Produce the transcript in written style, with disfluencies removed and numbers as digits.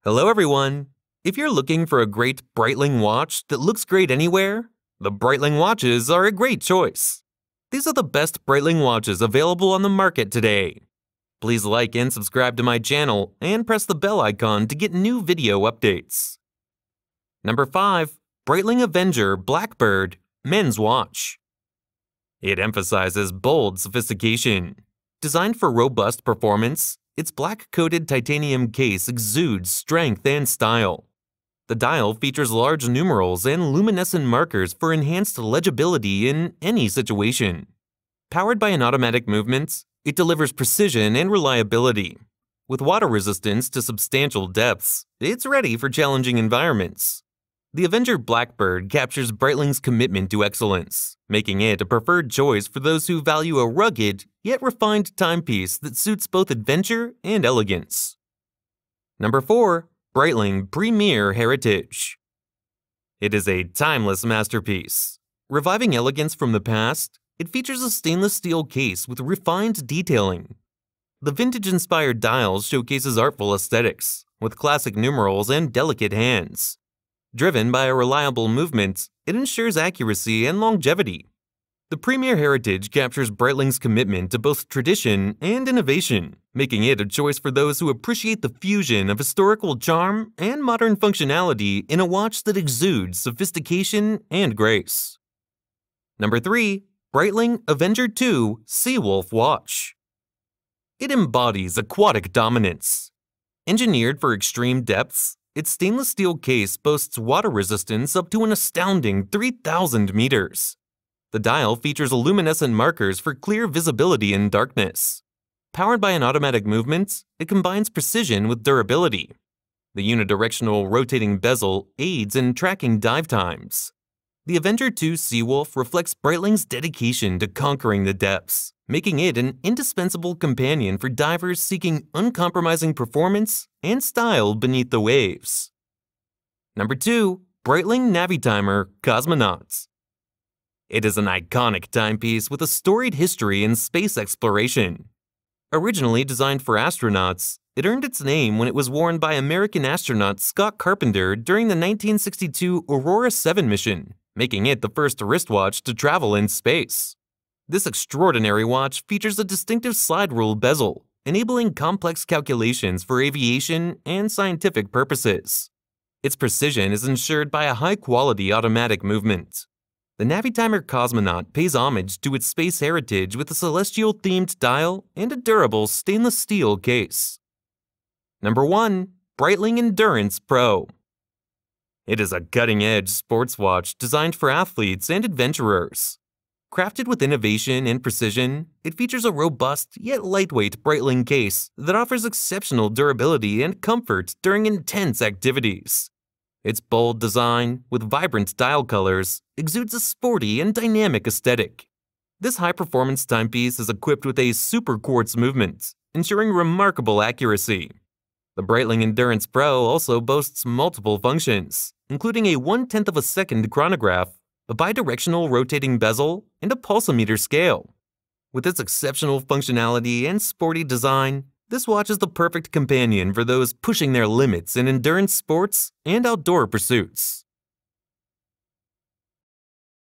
Hello everyone! If you're looking for a great Breitling watch that looks great anywhere, the Breitling watches are a great choice. These are the best Breitling watches available on the market today. Please like and subscribe to my channel and press the bell icon to get new video updates. Number 5. Breitling Avenger BlackBird Men's Watch. It emphasizes bold sophistication. Designed for robust performance, its black-coated titanium case exudes strength and style. The dial features large numerals and luminescent markers for enhanced legibility in any situation. Powered by an automatic movement, it delivers precision and reliability. With water resistance to substantial depths, it's ready for challenging environments. The Avenger BlackBird captures Breitling's commitment to excellence, making it a preferred choice for those who value a rugged, yet refined timepiece that suits both adventure and elegance. Number 4. Breitling Premier Heritage. It is a timeless masterpiece. Reviving elegance from the past, it features a stainless steel case with refined detailing. The vintage-inspired dial showcases artful aesthetics, with classic numerals and delicate hands. Driven by a reliable movement, it ensures accuracy and longevity. The Premier Heritage captures Breitling's commitment to both tradition and innovation, making it a choice for those who appreciate the fusion of historical charm and modern functionality in a watch that exudes sophistication and grace. Number 3. Breitling Avenger 2 Seawolf Watch. It embodies aquatic dominance. Engineered for extreme depths, its stainless steel case boasts water resistance up to an astounding 3,000 meters. The dial features luminescent markers for clear visibility in darkness. Powered by an automatic movement, it combines precision with durability. The unidirectional rotating bezel aids in tracking dive times. The Avenger 2 Seawolf reflects Breitling's dedication to conquering the depths, making it an indispensable companion for divers seeking uncompromising performance and style beneath the waves. Number 2. Breitling Navitimer Cosmonaut. It is an iconic timepiece with a storied history in space exploration. Originally designed for astronauts, it earned its name when it was worn by American astronaut Scott Carpenter during the 1962 Aurora 7 mission, making it the first wristwatch to travel in space. This extraordinary watch features a distinctive slide rule bezel, enabling complex calculations for aviation and scientific purposes. Its precision is ensured by a high-quality automatic movement. The Navitimer Cosmonaut pays homage to its space heritage with a celestial-themed dial and a durable stainless steel case. Number 1. Breitling Endurance Pro. It is a cutting-edge sports watch designed for athletes and adventurers. Crafted with innovation and precision, it features a robust yet lightweight Breitling case that offers exceptional durability and comfort during intense activities. Its bold design, with vibrant dial colors, exudes a sporty and dynamic aesthetic. This high-performance timepiece is equipped with a super quartz movement, ensuring remarkable accuracy. The Breitling Endurance Pro also boasts multiple functions, including a 1/10 of a second chronograph, a bidirectional rotating bezel, and a pulsometer scale. With its exceptional functionality and sporty design, this watch is the perfect companion for those pushing their limits in endurance sports and outdoor pursuits.